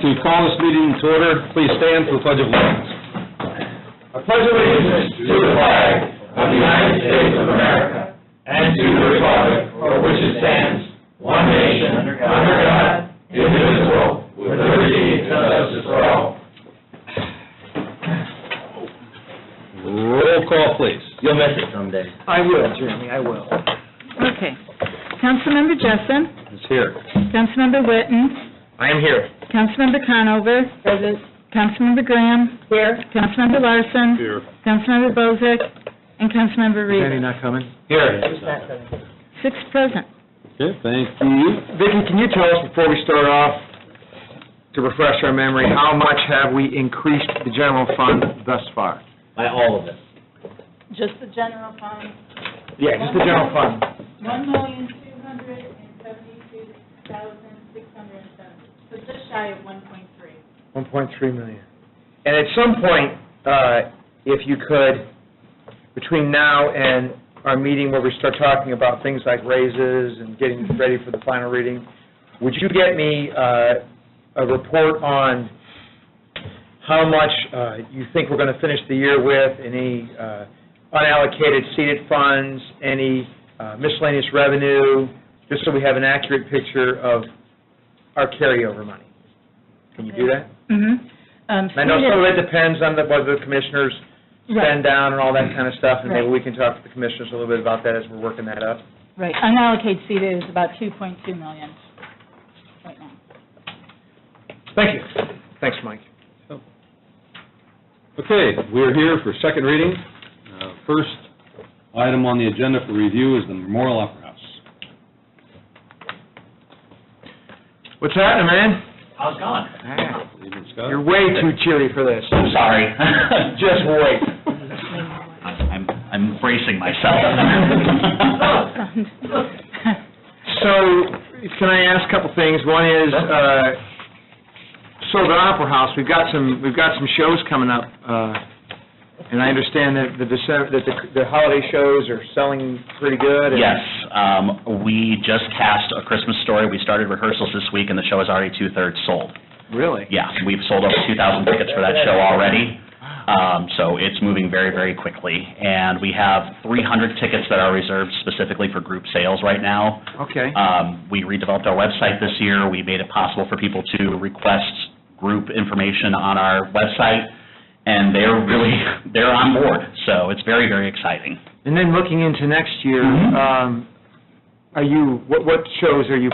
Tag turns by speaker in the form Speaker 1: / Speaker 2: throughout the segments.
Speaker 1: To call this meeting to order, please stand for the Pledge of Allegiance.
Speaker 2: I pledge allegiance to the flag of the United States of America and to the republic for which it stands, one nation, under God, indivisible, with liberty and justice for all.
Speaker 1: Roll call, please.
Speaker 3: You'll miss it someday.
Speaker 2: I will, Jeremy, I will.
Speaker 4: Okay. Councilmember Jessen.
Speaker 1: Is here.
Speaker 4: Councilmember Witten.
Speaker 2: I am here.
Speaker 4: Councilmember Conover. Present. Councilmember Graham. Here. Councilmember Larson.
Speaker 1: Here.
Speaker 4: Councilmember Bozick. And Councilmember
Speaker 2: Is Andy
Speaker 4: Reed.
Speaker 2: not coming? Here.
Speaker 4: 6 present.
Speaker 1: Okay, thank you.
Speaker 2: Vicki, can you tell us before we start off, to refresh our memory, how much have we increased the general fund thus far?
Speaker 3: By all of it.
Speaker 4: Just the general fund,
Speaker 2: Yeah, just the general fund.
Speaker 4: $1,272,670. So just shy of 1.3.
Speaker 2: 1.3 million. And at some point, if you could, between now and our meeting where we start talking about things like raises and getting ready for the final reading, would you get me a report on how much you think we're going to finish the year with, any unallocated seated funds, any miscellaneous revenue, just so we have an accurate picture of our carryover money? Can you do that?
Speaker 4: Mm-hmm.
Speaker 2: I know some of it depends on whether the commissioners spend down and all that kind of stuff, and maybe we can talk to the commissioners a little bit about that as we're working that up.
Speaker 4: Right. Unallocated seated is about $2.2 million right now.
Speaker 2: Thank you. Thanks, Mike.
Speaker 1: Okay, we're here for second reading. First item on the agenda for review is the Memorial Opera House.
Speaker 2: What's happening, man?
Speaker 3: How's it going?
Speaker 1: Evening, Scott.
Speaker 2: You're way too cheery for this.
Speaker 3: I'm sorry.
Speaker 2: Just wait.
Speaker 3: I'm bracing myself.
Speaker 2: So, can I ask a couple things? One is, so the Opera House, we've got some shows coming up, and I understand that the holiday shows are selling pretty good.
Speaker 3: Yes, we just cast A Christmas Story. We started rehearsals this week, and the show is already 2/3 sold.
Speaker 2: Really?
Speaker 3: Yeah, we've sold over 2,000 tickets for that show already. So it's moving very, very quickly. And we have 300 tickets that are reserved specifically for group sales right now.
Speaker 2: Okay.
Speaker 3: We redeveloped our website this year. We made it possible for people to request group information on our website, and they're on board. So it's very, very exciting.
Speaker 2: And then looking into next year, what shows are you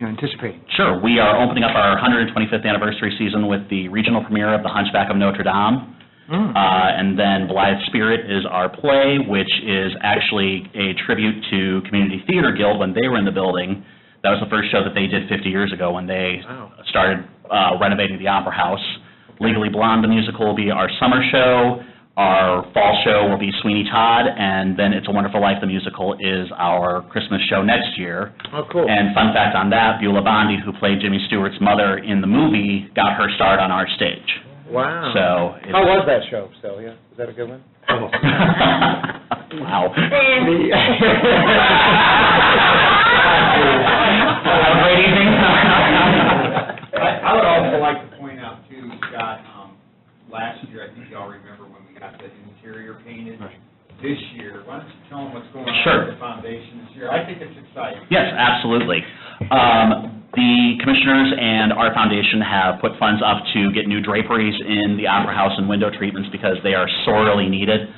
Speaker 2: anticipating?
Speaker 3: Sure. We are opening up our 125th anniversary season with the regional premiere of The Hunchback of Notre Dame. And then Blythe Spirit is our play, which is actually a tribute to Community Theater Guild when they were in the building. That was the first show that they did 50 years ago when they started renovating the Opera House. Legally Blonde, the musical, will be our summer show. Our fall show will be Sweeney Todd, and then It's a Wonderful Life, the musical, is our Christmas show next year.
Speaker 2: Oh, cool.
Speaker 3: And fun fact on that, Beulah Bondi, who played Jimmy Stewart's mother in the movie, got her start on our stage.
Speaker 2: Wow.
Speaker 3: So
Speaker 2: how was that show, Celia? Was that a good one?
Speaker 3: Oh. Wow.
Speaker 2: Andy.
Speaker 3: Have a great evening.
Speaker 5: I would also like to point out, too, Scott, last year, I think you all remember when we got the interior painted.
Speaker 1: Right.
Speaker 5: This year, why don't you tell them what's going on
Speaker 3: Sure.
Speaker 5: with the foundation this year? I think it's exciting.
Speaker 3: Yes, absolutely. The commissioners and our foundation have put funds up to get new draperies in the Opera House and window treatments because they are sorely needed.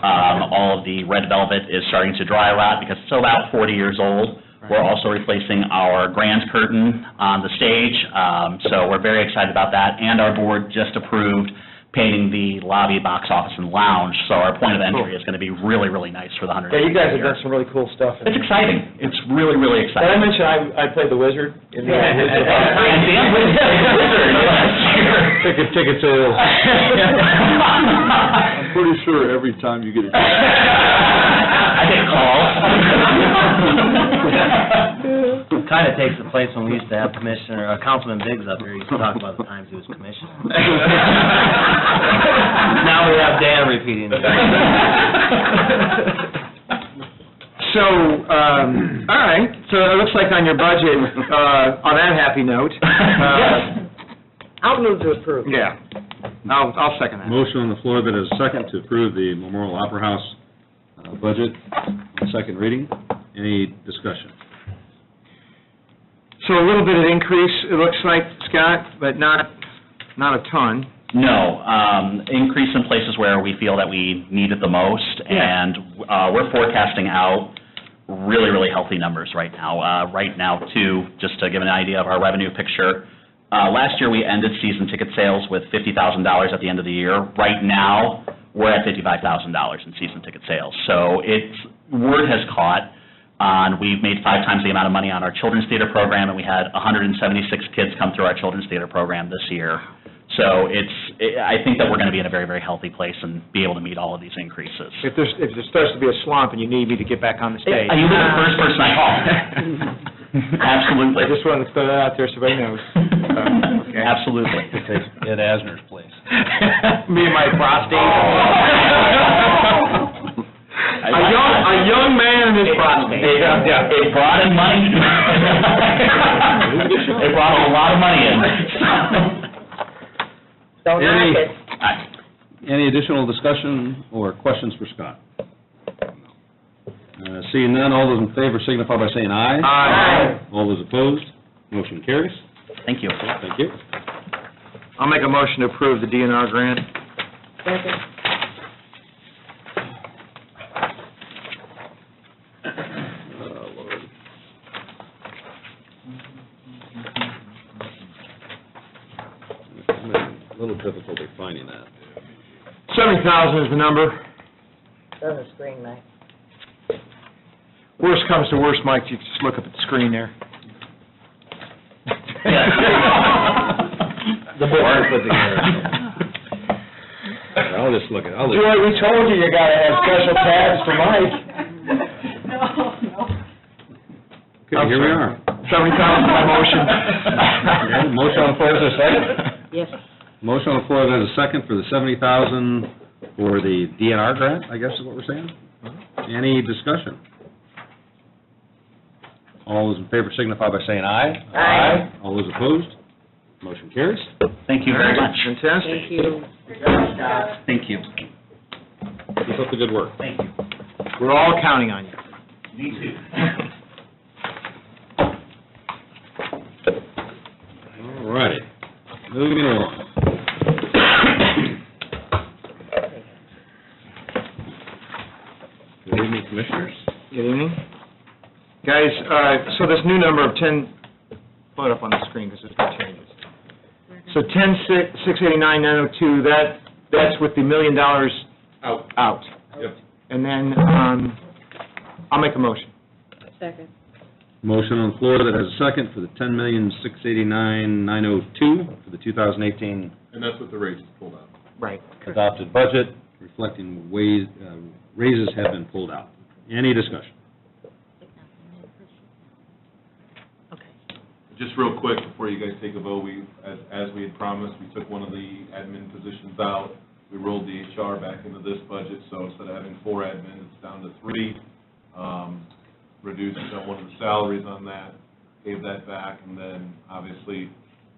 Speaker 3: All of the red velvet is starting to dry rot because it's about 40 years old. We're also replacing our grand curtain on the stage, so we're very excited about that. And our board just approved painting the lobby, box office, and lounge, so our point of entry is going to be really, really nice for the 100th.
Speaker 2: Yeah, you guys have done some really cool stuff.
Speaker 3: It's exciting. It's really, really
Speaker 2: Did I
Speaker 3: exciting.
Speaker 2: mention I played the wizard? In the
Speaker 3: And Dan was
Speaker 1: Ticket sales. I'm pretty sure every time you get a...
Speaker 3: I get calls.
Speaker 6: Kind of takes the place when we used to have Councilman Biggs up here, he used to talk about the times he was commissioner. Now we have Dan repeating.
Speaker 2: So, all right, so it looks like on your budget, on that happy note,
Speaker 7: I'll move to approve.
Speaker 2: Yeah. I'll second that.
Speaker 1: Motion on the floor that is second to approve the Memorial Opera House budget on second reading. Any discussion?
Speaker 2: So a little bit of increase, it looks like, Scott, but not a ton.
Speaker 3: No, increase in places where we feel that we need it the most, and we're forecasting out really, really healthy numbers right now. Right now, too, just to give an idea of our revenue picture, last year we ended season ticket sales with $50,000 at the end of the year. Right now, we're at $55,000 in season ticket sales. So word has caught. We've made 5 times the amount of money on our children's theater program, and we had 176 kids come through our children's theater program this year. So I think that we're going to be in a very, very healthy place and be able to meet all of these increases.
Speaker 2: If there starts to be a slump and you need me to get back on the stage.
Speaker 3: You'll be the first person I call. Absolutely.
Speaker 2: I just wanted to throw that out there so everybody knows. Okay.
Speaker 3: Absolutely.
Speaker 1: Ed Asner's place.
Speaker 2: Me and my prostate. A young man and his prostate.
Speaker 3: It brought in money. It brought a lot of money in.
Speaker 7: Don't knock it.
Speaker 1: Any additional discussion or questions for Scott? Seeing none, all those in favor signify by saying aye.
Speaker 2: Aye.
Speaker 1: All those opposed, motion carries.
Speaker 3: Thank you.
Speaker 1: Thank you.
Speaker 2: I'll make a motion to approve the DNR grant.
Speaker 7: Second.
Speaker 1: A little difficulty finding that.
Speaker 2: 70,000 is the number.
Speaker 7: It's on the screen, Mike.
Speaker 2: Worst comes to worst, Mike, you just look up at the screen there.
Speaker 6: The board put together.
Speaker 1: I'll just look at it.
Speaker 2: Joy, we told you gotta have special tabs for Mike.
Speaker 1: Okay, here we are.
Speaker 2: 70,000 by motion.
Speaker 1: Okay, motion on the floor, is there a second?
Speaker 7: Yes.
Speaker 1: Motion on the floor, there's a second for the 70,000 for the DNR grant, I guess is what we're saying? Any discussion? All those in favor signify by saying aye.
Speaker 7: Aye.
Speaker 1: All those opposed, motion carries.
Speaker 3: Thank you very much.
Speaker 2: Fantastic.
Speaker 7: Thank you.
Speaker 3: Thank you.
Speaker 1: Keep up the good work.
Speaker 3: Thank you.
Speaker 2: We're all counting on you.
Speaker 3: Me too.
Speaker 1: All righty, moving along. Good evening, Commissioners.
Speaker 2: Good evening. Guys, so this new number of 10, pull it up on the screen because there's no changes. So 10,689,902, that's with the $1 million out.
Speaker 1: Yep.
Speaker 2: And then, I'll make a motion.
Speaker 7: Second.
Speaker 1: Motion on the floor that has a second for the $10,689,902 for the 2018
Speaker 8: And that's what the rates pulled out.
Speaker 2: Right.
Speaker 1: adopted budget, reflecting raises have been pulled out. Any discussion?
Speaker 8: Just real quick, before you guys take a vote, as we had promised, we took one of the admin positions out. We rolled the HR back into this budget, so instead of having 4 admin, it's down to 3. Reduced one of the salaries on that, gave that back, and then obviously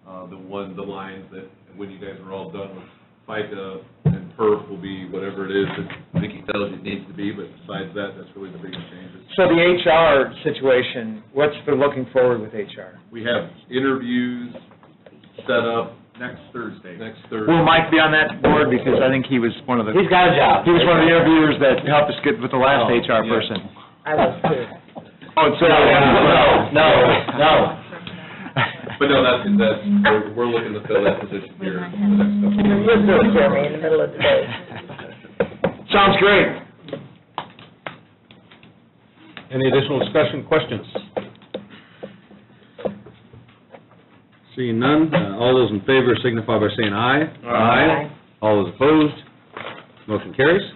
Speaker 8: the lines that when you guys are all done with FICA and PERF will be whatever it is that Vicki tells you it needs to be, but besides that, that's really the biggest changes.
Speaker 2: So the HR situation, what's the looking forward with HR?
Speaker 8: We have interviews set up next Thursday.
Speaker 2: Will Mike be on that board, because I think he was one of the...
Speaker 6: He's got a job.
Speaker 2: He was one of the interviewers that helped us get with the last HR
Speaker 8: yeah.
Speaker 2: person.
Speaker 7: I was too.
Speaker 2: Oh, so...
Speaker 6: No.
Speaker 8: But no, we're looking to fill that position here in the next couple of weeks.
Speaker 7: You'll do it for me in the middle of the day.
Speaker 2: Sounds great.
Speaker 1: Any additional discussion, questions? Seeing none, all those in favor signify by saying aye.
Speaker 7: Aye.
Speaker 1: All those opposed, motion carries.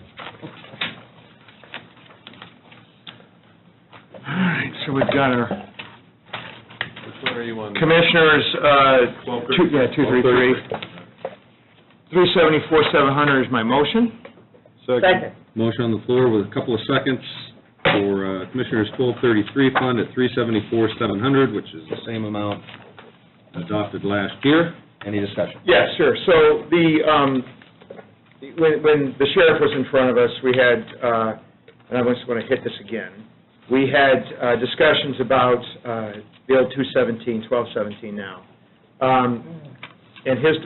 Speaker 2: All right, so we've got our
Speaker 8: Which one are you on?
Speaker 2: commissioners, 233. 374,700 is my motion.
Speaker 7: Second.
Speaker 1: Motion on the floor with a couple of seconds for Commissioners 1233 fund at 374,700, which is the same amount adopted last year. Any discussion?
Speaker 2: Yeah, sure. So when the sheriff was in front of us, we had, and I just want to hit this again, we had discussions about the old 217, 1217 now. And his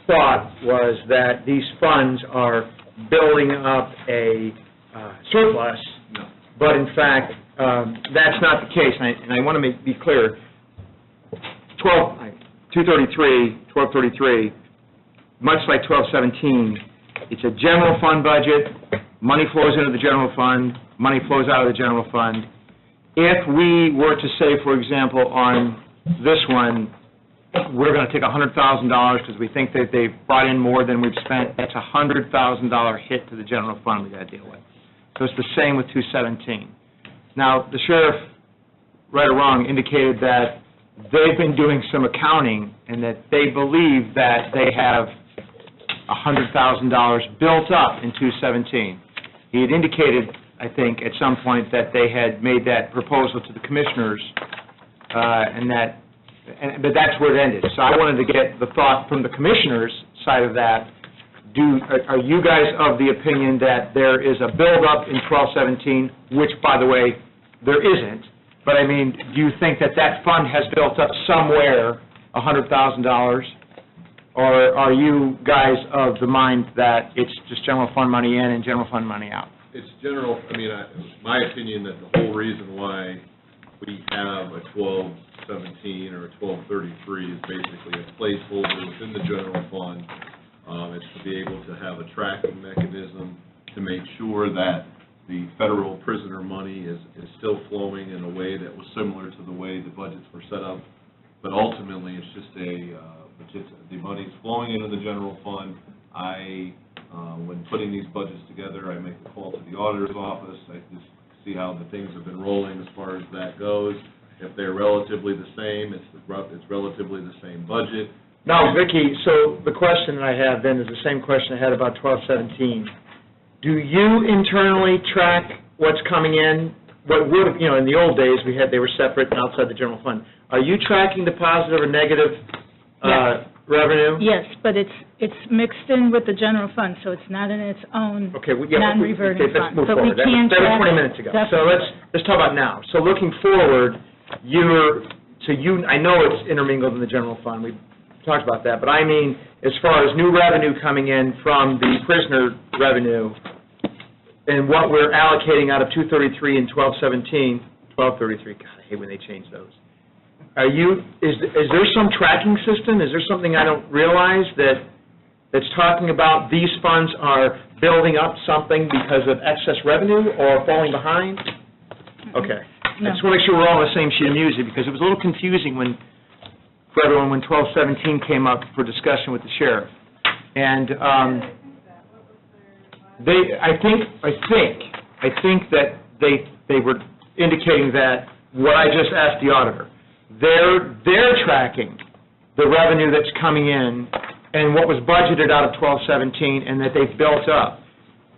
Speaker 2: thought was that these funds are building up a surplus, but in fact, that's not the case. And I want to be clear, 1233, much like 1217, it's a general fund budget, money flows into the general fund, money flows out of the general fund. If we were to say, for example, on this one, we're going to take $100,000 because we think that they've brought in more than we've spent, that's a $100,000 hit to the general fund we got to deal with. So it's the same with 217. Now, the sheriff, right or wrong, indicated that they've been doing some accounting and that they believe that they have $100,000 built up in 217. He had indicated, I think, at some point that they had made that proposal to the commissioners, but that's where it ended. So I wanted to get the thought from the commissioners' side of that. Are you guys of the opinion that there is a buildup in 1217, which, by the way, there isn't, but I mean, do you think that that fund has built up somewhere $100,000, or are you guys of the mind that it's just general fund money in and general fund money out?
Speaker 8: It's general, my opinion that the whole reason why we have a 1217 or a 1233 is basically a placeholder within the general fund. It's to be able to have a tracking mechanism to make sure that the federal prisoner money is still flowing in a way that was similar to the way the budgets were set up. But ultimately, it's just the money's flowing into the general fund. When putting these budgets together, I make the call to the auditor's office. I just see how the things have been rolling as far as that goes. If they're relatively the same, it's relatively the same budget.
Speaker 2: Now, Vicki, so the question that I have then is the same question I had about 1217. Do you internally track what's coming in? What would, in the old days, they were separate and outside the general fund. Are you tracking the positive or negative revenue?
Speaker 4: Yes, but it's mixed in with the general fund, so it's not in its own non-reverting
Speaker 2: let's
Speaker 4: fund.
Speaker 2: move
Speaker 4: But we
Speaker 2: forward.
Speaker 4: can
Speaker 2: That was
Speaker 4: track
Speaker 2: 20
Speaker 4: it.
Speaker 2: minutes ago. So
Speaker 4: Definitely.
Speaker 2: let's talk about now. So looking forward, I know it's intermingled in the general fund. We talked about that, but I mean, as far as new revenue coming in from the prisoner revenue and what we're allocating out of 233 and 1217, 1233, God, I hate when they change those. Is there some tracking system? Is there something I don't realize that's talking about these funds are building up something because of excess revenue or falling behind? Okay.
Speaker 4: No.
Speaker 2: I just want to make sure we're all on the same sheet of music, because it was a little confusing for everyone when 1217 came up for discussion with the sheriff. And I think that they were indicating that what I just asked the auditor, they're tracking the revenue that's coming in and what was budgeted out of 1217 and that they've built up.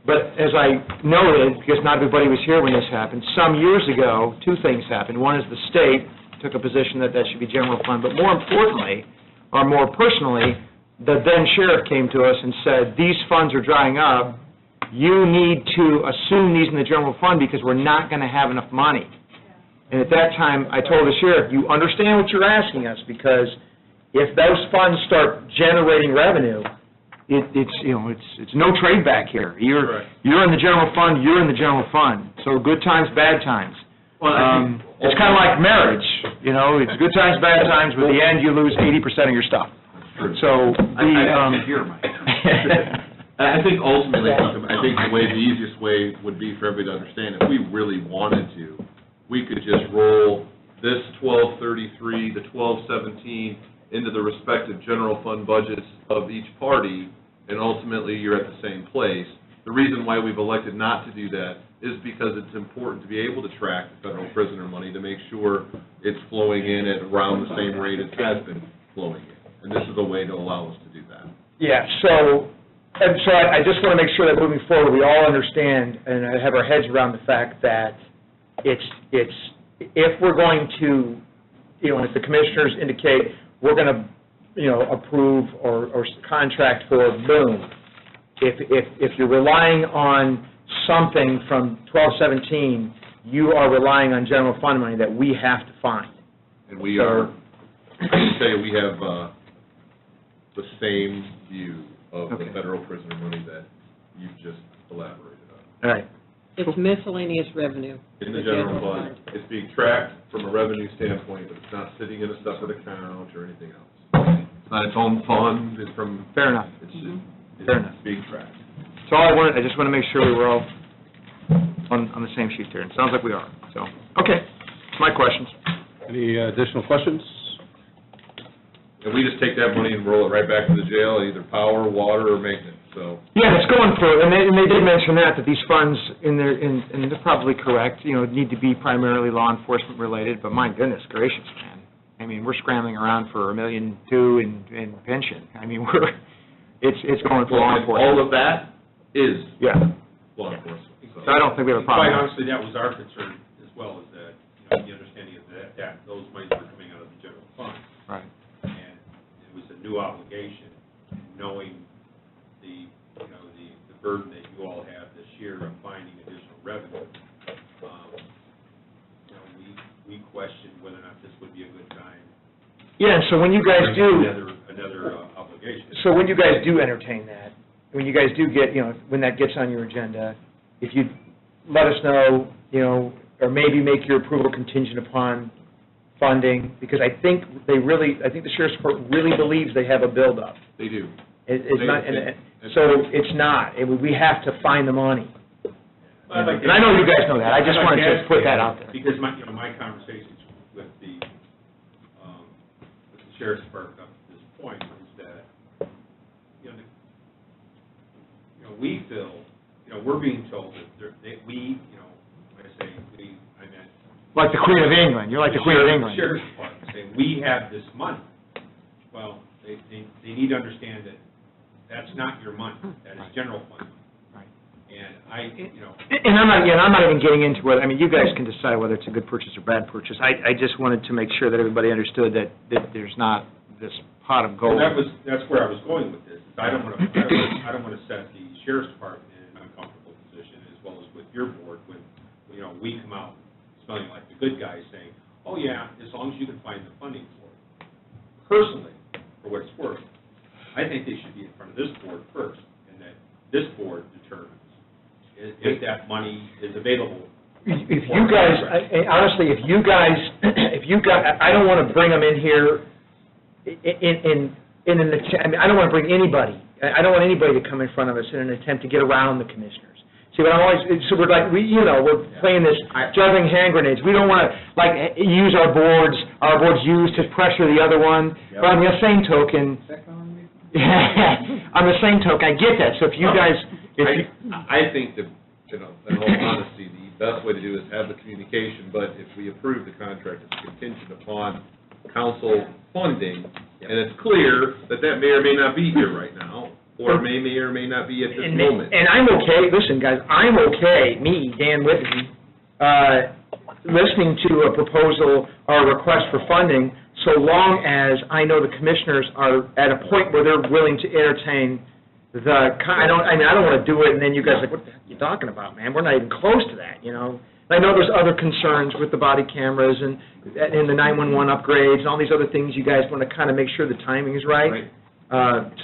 Speaker 2: But as I noted, because not everybody was here when this happened, some years ago, two things happened. One is the state took a position that should be general fund, but more importantly, or more personally, the then sheriff came to us and said, these funds are drying up, you need to assume these in the general fund because we're not going to have enough money. And at that time, I told the sheriff, you understand what you're asking us, because if those funds start generating revenue, it's no trade back here. You're in the general fund, you're in the general fund. So good times, bad times. It's kind of like marriage, it's good times, bad times, but at the end you lose 80% of your stuff. So
Speaker 8: I think ultimately, the easiest way would be for everybody to understand, if we really wanted to, we could just roll this 1233, the 1217 into the respective general fund budgets of each party, and ultimately you're at the same place. The reason why we've elected not to do that is because it's important to be able to track the federal prisoner money to make sure it's flowing in at around the same rate it has been flowing in. And this is a way to allow us to do that.
Speaker 2: Yeah, so I just want to make sure that moving forward, we all understand and have our heads around the fact that it's if we're going to, if the commissioners indicate we're going to approve or contract for, boom. If you're relying on something from 1217, you are relying on general fund money that we have to find.
Speaker 8: And we are, I can tell you, we have the same view of the
Speaker 2: Okay.
Speaker 8: federal prisoner money that you've just elaborated on.
Speaker 2: All right.
Speaker 7: It's miscellaneous revenue.
Speaker 8: In the general fund, it's being tracked from a revenue standpoint, but it's not sitting in a separate account or anything else. It's not its own fund, it's from,
Speaker 2: Fair enough.
Speaker 8: it's
Speaker 2: Fair enough.
Speaker 8: being tracked.
Speaker 2: So I just want to make sure we were all on the same sheet there, and it sounds like we are, so, okay, that's my questions.
Speaker 1: Any additional questions?
Speaker 8: And we just take that money and roll it right back to the jail, either power, water, or maintenance, so.
Speaker 2: Yeah, it's going for, and they did mention that these funds, and they're probably correct, need to be primarily law enforcement related, but my goodness gracious, man. I mean, we're scrambling around for $1.2 million in pension. I mean, it's going for law
Speaker 8: And
Speaker 2: enforcement.
Speaker 8: all of that is
Speaker 2: Yeah.
Speaker 8: law enforcement,
Speaker 2: So I don't think we have a problem.
Speaker 5: Quite honestly, that was our concern as well, is that, the understanding of that those monies were coming out of the general fund.
Speaker 2: Right.
Speaker 5: And it was a new obligation, knowing the burden that you all have this year of finding additional revenue. We questioned whether or not this would be a good time.
Speaker 2: Yeah, and so when you guys do,
Speaker 5: Another obligation.
Speaker 2: so when you guys do entertain that, when you guys do get, when that gets on your agenda, if you let us know, or maybe make your approval contingent upon funding, because I think the sheriff's department really believes they have a buildup.
Speaker 8: They do.
Speaker 2: It's not, so it's not, we have to find the money. And I know you guys know that, I just wanted to put that out there.
Speaker 5: Because my conversations with the sheriff's department up to this point is that, we feel, we're being told that when I say we, I meant.
Speaker 2: Like the Queen of England, you're like the Queen of England.
Speaker 5: Sheriff's department saying, we have this money. Well, they need to understand that that's not your money, that is general fund.
Speaker 2: Right.
Speaker 5: And
Speaker 2: And I'm not even getting into it, I mean, you guys can decide whether it's a good purchase or bad purchase. I just wanted to make sure that everybody understood that there's not this pot of gold.
Speaker 5: well, that's where I was going with this. I don't want to set the sheriff's department in an uncomfortable position, as well as with your board, when, we come out smelling like the good guys saying, oh yeah, as long as you can find the funding for it. Personally, for what it's worth, I think they should be in front of this board first, and that this board determines if that money is available.
Speaker 2: If you guys, honestly, if you guys, I don't want to bring them in here I don't want to bring anybody, I don't want anybody to come in front of us in an attempt to get around the commissioners. See, but I'm always, so we're like, we're playing this juggling hand grenades. We don't want to, use our boards use to pressure the other one. But on the same token, I get that. So if you guys,
Speaker 8: I think that, in all honesty, the best way to do is have the communication, but if we approve the contract, it's contingent upon council funding, and it's clear that may or may not be here right now, or may or may not be at this moment.
Speaker 2: And I'm okay, listen, guys, I'm okay, me, Dan Whitney, listening to a proposal or a request for funding, so long as I know the commissioners are at a point where they're willing to entertain I don't want to do it, and then you guys are like, what the heck are you talking about, man? We're not even close to that, I know there's other concerns with the body cameras and the 911 upgrades and all these other things you guys want to kind of make sure the timing is right.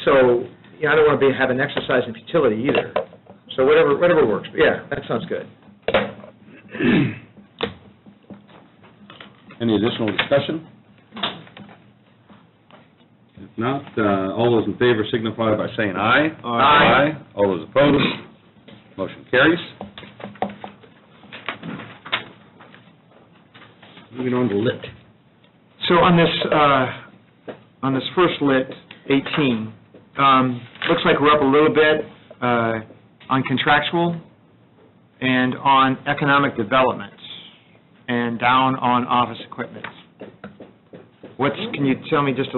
Speaker 2: So, I don't want to have an exercise in futility either. So whatever works. But yeah, that sounds good.
Speaker 1: Any additional discussion? If not, all those in favor signify by saying aye.
Speaker 2: Aye.
Speaker 1: All those opposed, motion carries. Moving on to lit.
Speaker 2: So on this first lit, 18, looks like we're up a little bit on contractual and on economic development and down on office equipment. Can you tell me just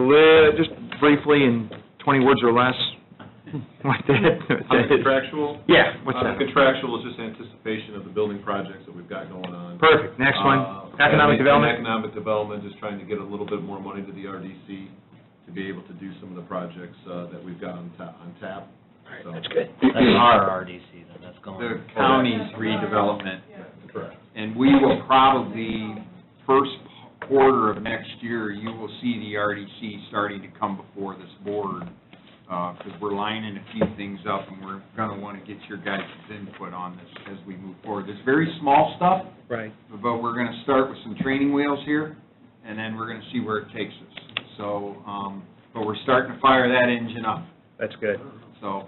Speaker 2: briefly in 20 words or less what that
Speaker 8: On the contractual?
Speaker 2: Yeah, what's that?
Speaker 8: Contractual is just anticipation of the building projects that we've got going on.
Speaker 2: Perfect. Next one, economic development.
Speaker 8: Economic development, just trying to get a little bit more money to the RDC. to be able to do some of the projects that we've got on tap. So-
Speaker 2: That's good.
Speaker 6: That's our RDC then, that's going.
Speaker 9: The county's redevelopment,
Speaker 8: Correct.
Speaker 9: and we will probably, first quarter of next year, you will see the RDC starting to come before this board, because we're lining a few things up, and we're going to want to get your guys' input on this as we move forward. It's very small stuff,
Speaker 2: Right.
Speaker 9: but we're going to start with some training wheels here, and then we're going to see where it takes us. So, but we're starting to fire that engine up,
Speaker 2: That's good.
Speaker 9: so.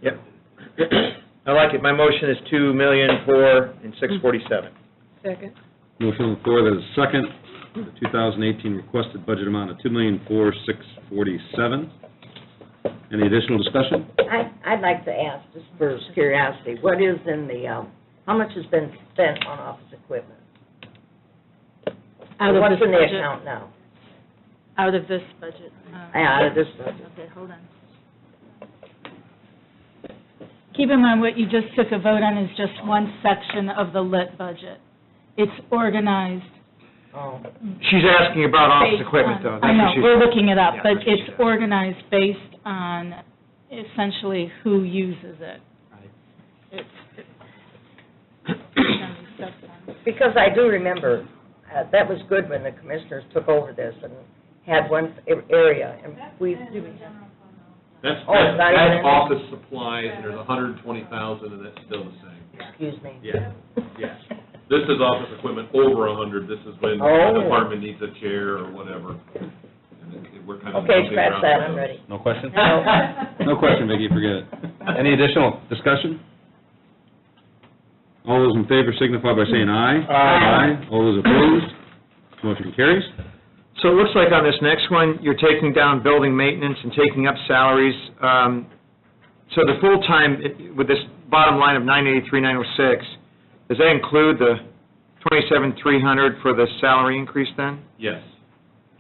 Speaker 2: Yep. I like it. My motion is $2,004,647.
Speaker 7: Second.
Speaker 1: Motion on the floor that is second, for the 2018 requested budget amount of $2,004,647. Any additional discussion?
Speaker 10: I'd like to ask, just for curiosity, what is in the, how much has been spent on office equipment?
Speaker 4: Out of
Speaker 10: What's
Speaker 4: this
Speaker 10: in the
Speaker 4: budget?
Speaker 10: account now?
Speaker 4: Out of this budget.
Speaker 10: Out of this budget.
Speaker 4: Okay, hold on. Keep in mind, what you just took a vote on is just one section of the lit budget. It's organized.
Speaker 10: Oh,
Speaker 2: She's asking about office
Speaker 4: based
Speaker 2: equipment,
Speaker 4: on-
Speaker 2: though.
Speaker 4: I know, we're looking it up,
Speaker 2: Yeah,
Speaker 4: but
Speaker 2: that's what she
Speaker 4: it's
Speaker 2: said.
Speaker 4: organized based on essentially who uses it.
Speaker 10: because I do remember, that was good when the commissioners took over this and had one area, and we,
Speaker 8: That's,
Speaker 10: Oh, it's not even in-
Speaker 8: office supplies, and there's 120,000, and that's still the same.
Speaker 10: excuse me.
Speaker 8: Yeah, yeah. This is office equipment over 100, this is when
Speaker 10: Oh.
Speaker 8: the department needs a chair or whatever. And we're kind of.
Speaker 10: Okay,
Speaker 8: jumping
Speaker 10: scratch
Speaker 8: around
Speaker 10: that,
Speaker 8: with
Speaker 10: I'm
Speaker 8: those.
Speaker 10: ready.
Speaker 1: No question?
Speaker 10: No.
Speaker 1: No question, Vicki, forget it. Any additional discussion? All those in favor signify by saying aye.
Speaker 2: Aye.
Speaker 1: All those opposed, motion carries.
Speaker 2: So it looks like on this next one, you're taking down building maintenance and taking up salaries. So the full-time, with this bottom line of 983,906, does that include the 27,300 for the salary increase then?
Speaker 8: Yes.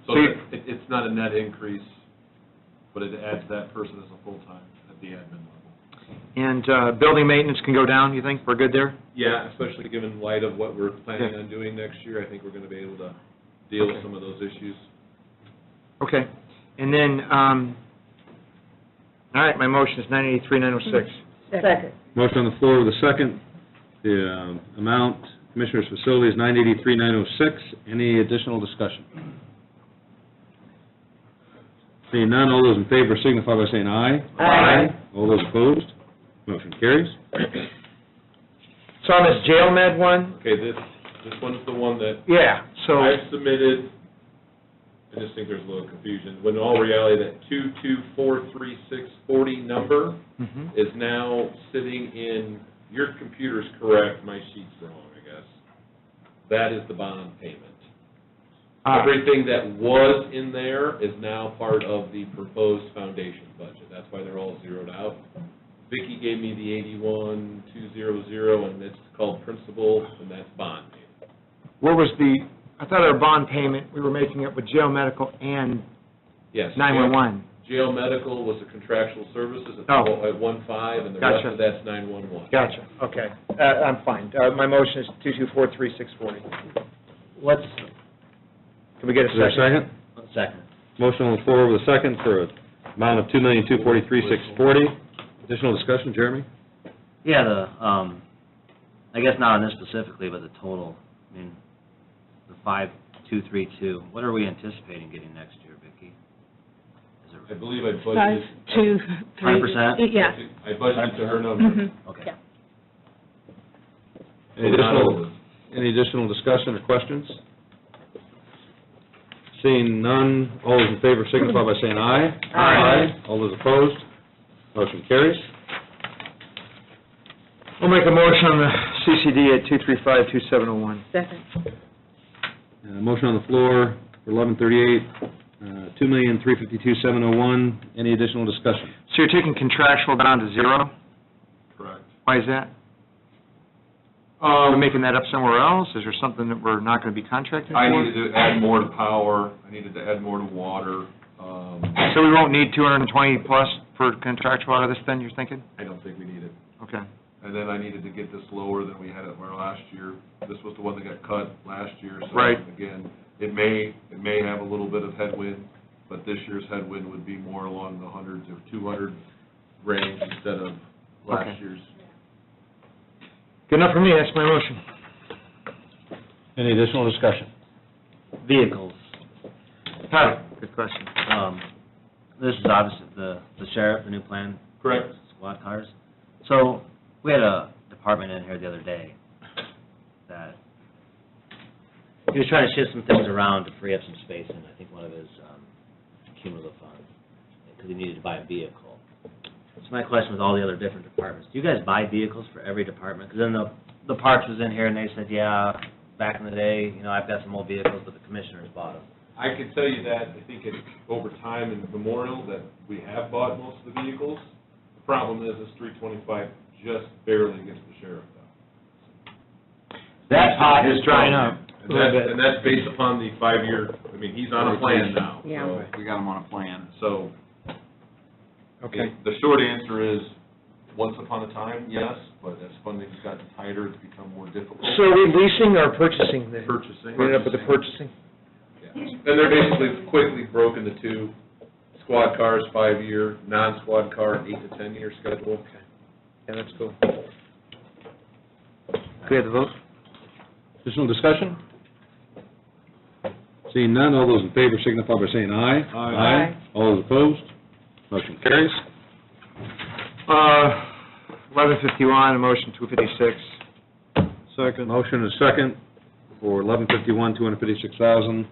Speaker 8: So
Speaker 2: So you-
Speaker 8: it's not a net increase, but it adds that person as a full-time at the admin level.
Speaker 2: And building maintenance can go down, you think? We're good there?
Speaker 8: Yeah, especially given light of what we're planning on doing next year, I think we're going to be able to deal with some of those issues.
Speaker 2: Okay. And then, all right, my motion is 983,906.
Speaker 10: Second.
Speaker 1: Motion on the floor with a second. The amount, Commissioners' Facilities, 983,906. Any additional discussion? Seeing none, all those in favor signify by saying aye.
Speaker 10: Aye.
Speaker 1: All those opposed, motion carries.
Speaker 2: So on this jail med one,
Speaker 8: Okay, this one's the one that
Speaker 2: yeah, so,
Speaker 8: I've submitted, I just think there's a little confusion, when in all reality, that 2243640 number
Speaker 2: Mhm.
Speaker 8: is now sitting in, your computer's correct, my sheet's wrong, I guess. That is the bond payment. Everything that was in there is now part of the proposed foundation budget. That's why they're all zeroed out. Vicki gave me the 81,200, and it's called principal, and that's bond payment.
Speaker 2: what was the, I thought our bond payment, we were making up with jail medical and
Speaker 8: Yes.
Speaker 2: 911.
Speaker 8: Jail medical was the contractual services at
Speaker 2: Oh.
Speaker 8: 1.5, and the rest
Speaker 2: Gotcha.
Speaker 8: of that's 911.
Speaker 2: Gotcha, okay. I'm fine. My motion is 2243640.
Speaker 6: Let's,
Speaker 2: Can we get a
Speaker 1: Is there a
Speaker 2: second?
Speaker 1: second?
Speaker 6: second.
Speaker 1: Motion on the floor with a second for an amount of $2,243,640. Additional discussion, Jeremy?
Speaker 6: Yeah, I guess not on this specifically, but the total, I mean, the 5,232, what are we anticipating getting next year, Vicki? Is
Speaker 8: I
Speaker 6: it,
Speaker 8: believe I
Speaker 4: 5,
Speaker 8: budgeted.
Speaker 4: 2, 3.
Speaker 6: 100%?
Speaker 4: Yeah.
Speaker 8: I budgeted to her number.
Speaker 4: Mhm.
Speaker 6: okay.
Speaker 4: Yeah.
Speaker 1: Any additional discussion or questions? Seeing none, all those in favor signify by saying aye.
Speaker 10: Aye.
Speaker 1: All those opposed, motion carries.
Speaker 2: I'll make a motion on the CCD at 2352701.
Speaker 7: Second.
Speaker 1: Motion on the floor for 1138, $2,352,701. Any additional discussion?
Speaker 2: So you're taking contractual down to zero?
Speaker 8: Correct.
Speaker 2: Why is that? Are we making that up somewhere else? Is there something that we're not going to be contracting for?
Speaker 8: I needed to add more to power, I needed to add more to water.
Speaker 2: So we won't need 220 plus for contractual out of this then, you're thinking?
Speaker 8: I don't think we need it.
Speaker 2: Okay.
Speaker 8: And then I needed to get this lower than we had it our last year. This was the one that got cut last year.
Speaker 2: Right.
Speaker 8: So again, it may have a little bit of headwind, but this year's headwind would be more along the 100 to 200 range instead of last
Speaker 2: Okay.
Speaker 8: year's.
Speaker 2: Good enough for me, that's my motion.
Speaker 1: Any additional discussion?
Speaker 6: Vehicles.
Speaker 2: Tyler, good question.
Speaker 6: This is obviously the sheriff, the new plan.
Speaker 8: Correct.
Speaker 6: Squad cars. So, we had a department in here the other day that he was trying to shift some things around to free up some space in, I think, one of his cumulative funds, because he needed to buy a vehicle. So my question with all the other different departments, do you guys buy vehicles for every department? Because then the parks was in here and they said, yeah, back in the day, I've got some old vehicles, but the commissioners bought them.
Speaker 8: I can tell you that, I think over time in Memorial, that we have bought most of the vehicles. The problem is, this 325 just barely gets the sheriff down.
Speaker 2: That pot is drying up.
Speaker 8: And that's based upon the 5-year, he's on a plan now.
Speaker 10: Yeah.
Speaker 8: So-
Speaker 9: We got them on a plan.
Speaker 8: So,
Speaker 2: Okay.
Speaker 8: the short answer is, once upon a time, yes, but as funding's gotten tighter, it's become more difficult.
Speaker 2: So are we leasing or purchasing then?
Speaker 8: Purchasing.
Speaker 2: We ended up with the purchasing?
Speaker 8: Yeah. And they're basically quickly broken into two, squad cars, 5-year, non-squad car, 8 to 10-year schedule.
Speaker 2: Okay. Yeah, that's cool. Can we have the vote?
Speaker 1: Additional discussion? Seeing none, all those in favor signify by saying aye.
Speaker 10: Aye.
Speaker 1: All those opposed? Motion carries.
Speaker 2: 1151, motion 256.
Speaker 1: Second. Motion is second for 1151, $256,000,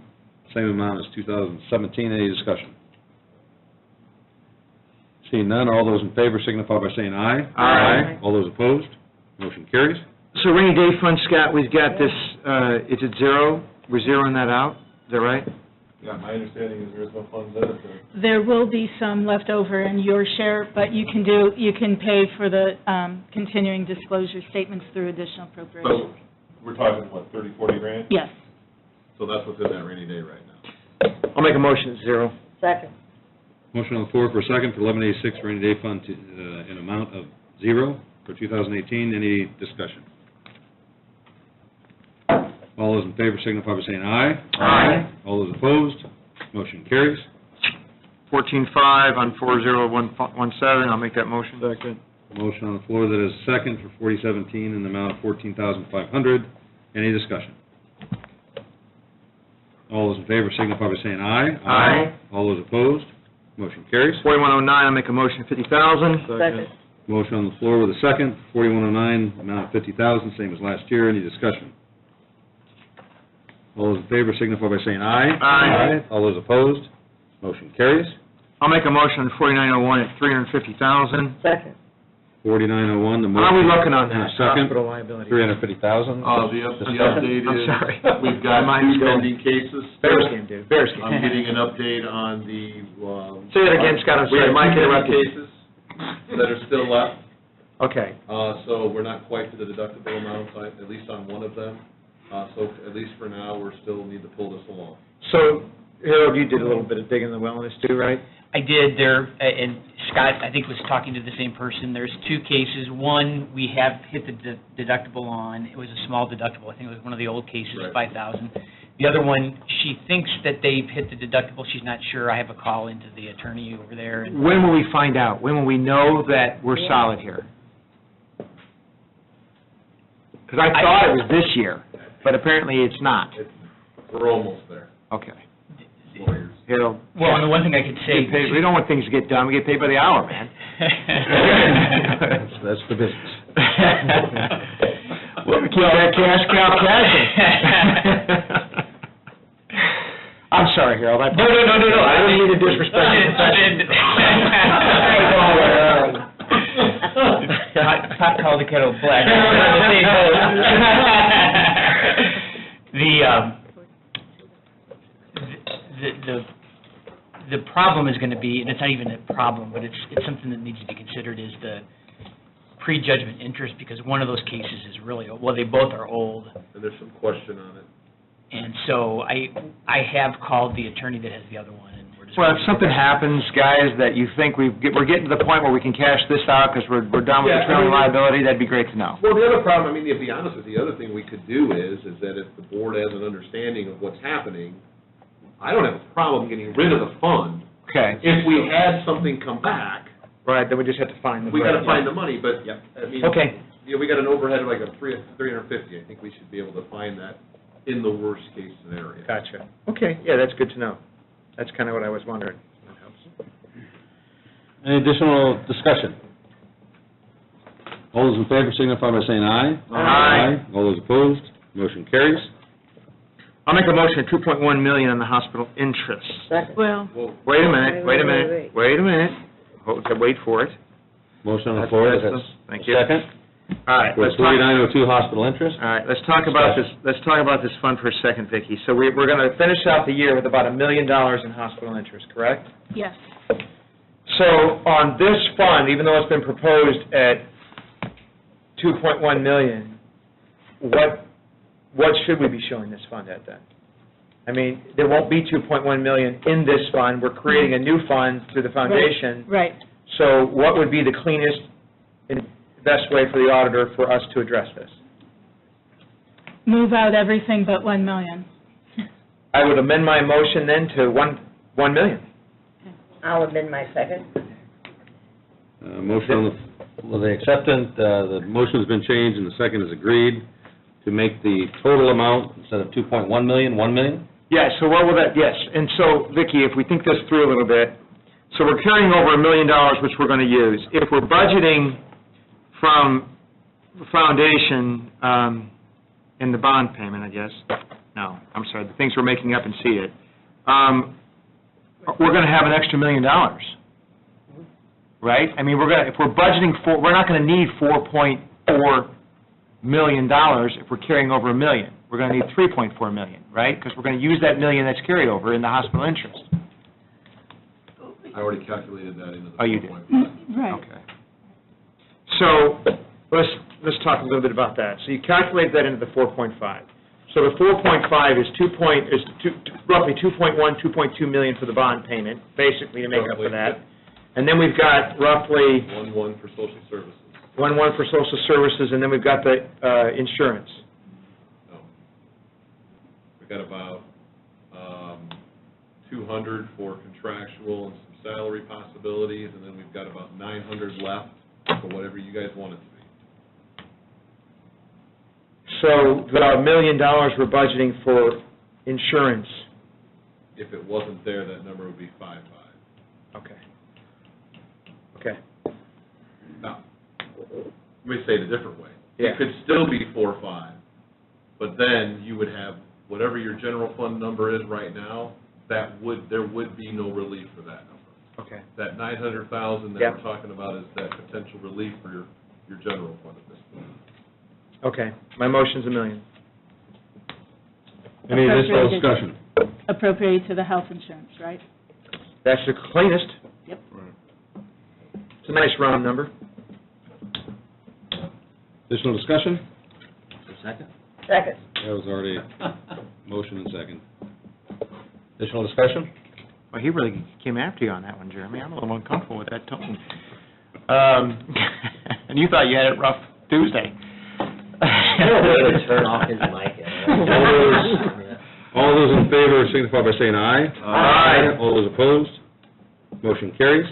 Speaker 1: same amount as 2017. Any discussion? Seeing none, all those in favor signify by saying aye.
Speaker 2: Aye.
Speaker 1: All those opposed? Motion carries.
Speaker 2: So rainy day fund, Scott, we've got this, it's at zero, we're zeroing that out, is that right?
Speaker 8: Yeah, my understanding is there's no funds in it.
Speaker 4: There will be some left over in your share, but you can pay for the continuing disclosure statements through additional
Speaker 8: So,
Speaker 4: appropriations.
Speaker 8: we're talking, what, 30, 40 grand?
Speaker 4: Yes.
Speaker 8: So that's what's in that rainy day right now.
Speaker 2: I'll make a motion at zero.
Speaker 10: Second.
Speaker 1: Motion on the floor for a second for 1186 rainy day fund to, an amount of zero for 2018. Any discussion? All those in favor signify by saying aye.
Speaker 2: Aye.
Speaker 1: All those opposed? Motion carries.
Speaker 2: 14.5 on 40117, I'll make that motion. Second.
Speaker 1: Motion on the floor that is second for 4017 in the amount of $14,500. Any discussion? All those in favor signify by saying aye.
Speaker 2: Aye.
Speaker 1: All those opposed? Motion carries.
Speaker 2: 4109, I'll make a motion 50,000.
Speaker 10: Second.
Speaker 1: Motion on the floor with a second, 4109, amount of $50,000, same as last year. Any discussion? All those in favor signify by saying aye.
Speaker 2: Aye.
Speaker 1: All those opposed? Motion carries.
Speaker 2: I'll make a motion 4901 at 350,000.
Speaker 10: Second.
Speaker 1: 4901, the motion.
Speaker 2: How are we looking on
Speaker 1: and a
Speaker 2: that?
Speaker 1: second,
Speaker 2: Hospital liability.
Speaker 1: 350,000.
Speaker 8: The update
Speaker 2: I'm
Speaker 8: is,
Speaker 2: sorry.
Speaker 8: we've got
Speaker 2: Mine's
Speaker 8: two
Speaker 2: going.
Speaker 8: pending cases.
Speaker 2: Bears game, dude, Bears game.
Speaker 8: I'm getting an update on the,
Speaker 2: Say that again, Scott, I'm
Speaker 8: we
Speaker 2: sorry,
Speaker 8: have
Speaker 2: Mike
Speaker 8: two
Speaker 2: interrupted.
Speaker 8: pending cases that are still left.
Speaker 2: Okay.
Speaker 8: So we're not quite to the deductible amounts, at least on one of them. So at least for now, we're still need to pull this along.
Speaker 2: So, Harold, you did a little bit of digging in the well on this too, right?
Speaker 11: I did there, and Scott, I think, was talking to the same person. There's two cases. One, we have hit the deductible on. It was a small deductible. I think it was one of the old cases,
Speaker 8: Right.
Speaker 11: 5,000. The other one, she thinks that they've hit the deductible. She's not sure. I have a call into the attorney over there. And
Speaker 2: When will we find out? When will we know that we're solid here? Because I thought it was this year, but apparently it's not.
Speaker 8: We're almost there,
Speaker 2: Okay.
Speaker 8: lawyers.
Speaker 2: Harold?
Speaker 11: Well, and the one thing I could say.
Speaker 2: Get paid- We don't want things to get done, we get paid by the hour, man.
Speaker 1: That's the business.
Speaker 2: Well, keep that cash cow cashing. I'm sorry, Harold.
Speaker 11: No. I
Speaker 2: don't mean to disrespect
Speaker 11: Pot called the kettle black. The problem is going to be, and it's not even a problem, but it's something that needs to be considered, is the prejudgment interest, because one of those cases is really, well, they both are old.
Speaker 8: And there's some question on it.
Speaker 11: And so I have called the attorney that has the other one, and we're just.
Speaker 2: Well, if something happens, guys, that you think we're getting to the point where we can cash this out because we're done with the trailing liability, that'd be great to know.
Speaker 8: Well, the other problem, to be honest with you, the other thing we could do is that if the board has an understanding of what's happening, I don't have a problem getting rid of the fund.
Speaker 2: Okay.
Speaker 8: If we had something come back,
Speaker 2: Right, then we just have to find the...
Speaker 8: we gotta find the money, but, I mean,
Speaker 2: Okay.
Speaker 8: yeah, we got an overhead of like a 350. I think we should be able to find that in the worst-case scenario.
Speaker 2: Gotcha. Okay, yeah, that's good to know. That's kind of what I was wondering. That helps.
Speaker 1: Any additional discussion? All those in favor signify by saying aye.
Speaker 2: Aye.
Speaker 1: All those opposed, motion carries.
Speaker 2: I'll make a motion of $2.1 million on the hospital interest.
Speaker 10: Second.
Speaker 4: Well,
Speaker 2: Wait a minute,
Speaker 10: Wait,
Speaker 2: wait a
Speaker 10: wait,
Speaker 2: minute, wait a minute. Wait for it.
Speaker 1: Motion on the floor, is that
Speaker 2: Thank you.
Speaker 1: second?
Speaker 2: All right,
Speaker 1: For
Speaker 2: let's talk,
Speaker 1: 4902 hospital interest?
Speaker 2: all right, let's talk about this fund for a second, Vicki. So we're going to finish out the year with about $1 million in hospital interest, correct?
Speaker 4: yes.
Speaker 2: So on this fund, even though it's been proposed at $2.1 million, what should we be showing this fund at then? I mean, there won't be $2.1 million in this fund. We're creating a new fund through the foundation.
Speaker 4: Right.
Speaker 2: So what would be the cleanest and best way for the auditor for us to address this?
Speaker 4: Move out everything but 1 million.
Speaker 2: I would amend my motion then to $1 million.
Speaker 10: I'll amend my second.
Speaker 1: Motion on the acceptance, the motion's been changed and the second is agreed to make the total amount, instead of 2.1 million, 1 million?
Speaker 2: Yeah, so what will that, yes. And so, Vicki, if we think this through a little bit, so we're carrying over $1 million, which we're going to use. If we're budgeting from the foundation in the bond payment, I guess, no, I'm sorry, the things we're making up and see it, we're going to have an extra $1 million, right? I mean, if we're budgeting for, we're not going to need $4.4 million if we're carrying over $1 million. We're going to need $3.4 million, right? Because we're going to use that $1 million that's carried over in the hospital interest.
Speaker 8: I already calculated that into the...
Speaker 2: Oh, you did?
Speaker 8: 4.5.
Speaker 4: Right.
Speaker 2: Okay. So, let's talk a little bit about that. So you calculate that into the 4.5. So the 4.5 is roughly 2.1, 2.2 million for the bond payment, basically to make up for that. And then we've got roughly
Speaker 8: 1.1 for social services.
Speaker 2: 1.1 for social services, and then we've got the insurance.
Speaker 8: No. We've got about 200 for contractual and some salary possibilities, and then we've got about 900 left for whatever you guys want it to be.
Speaker 2: So the $1 million we're budgeting for insurance.
Speaker 8: If it wasn't there, that number would be 5.5.
Speaker 2: Okay. Okay.
Speaker 8: Now, let me say it a different way.
Speaker 2: Yeah.
Speaker 8: It could still be 4.5, but then you would have whatever your general fund number is right now, there would be no relief for that number.
Speaker 2: Okay.
Speaker 8: That 900,000 that
Speaker 2: Yep.
Speaker 8: we're talking about is that potential relief for your general fund at this point.
Speaker 2: Okay. My motion's $1 million.
Speaker 1: Any additional discussion?
Speaker 4: Appropriate to the health insurance, right?
Speaker 2: That's the cleanest.
Speaker 4: Yep.
Speaker 2: It's a nice round number.
Speaker 1: Additional discussion?
Speaker 6: Second?
Speaker 10: Second.
Speaker 1: That was already motion and second. Additional discussion?
Speaker 2: Well, he really came after you on that one, Jeremy. I'm a little uncomfortable with that tone. And you thought you had it rough Tuesday.
Speaker 6: Turn off his mic.
Speaker 1: All those in favor signify by saying aye.
Speaker 2: Aye.
Speaker 1: All those opposed, motion carries.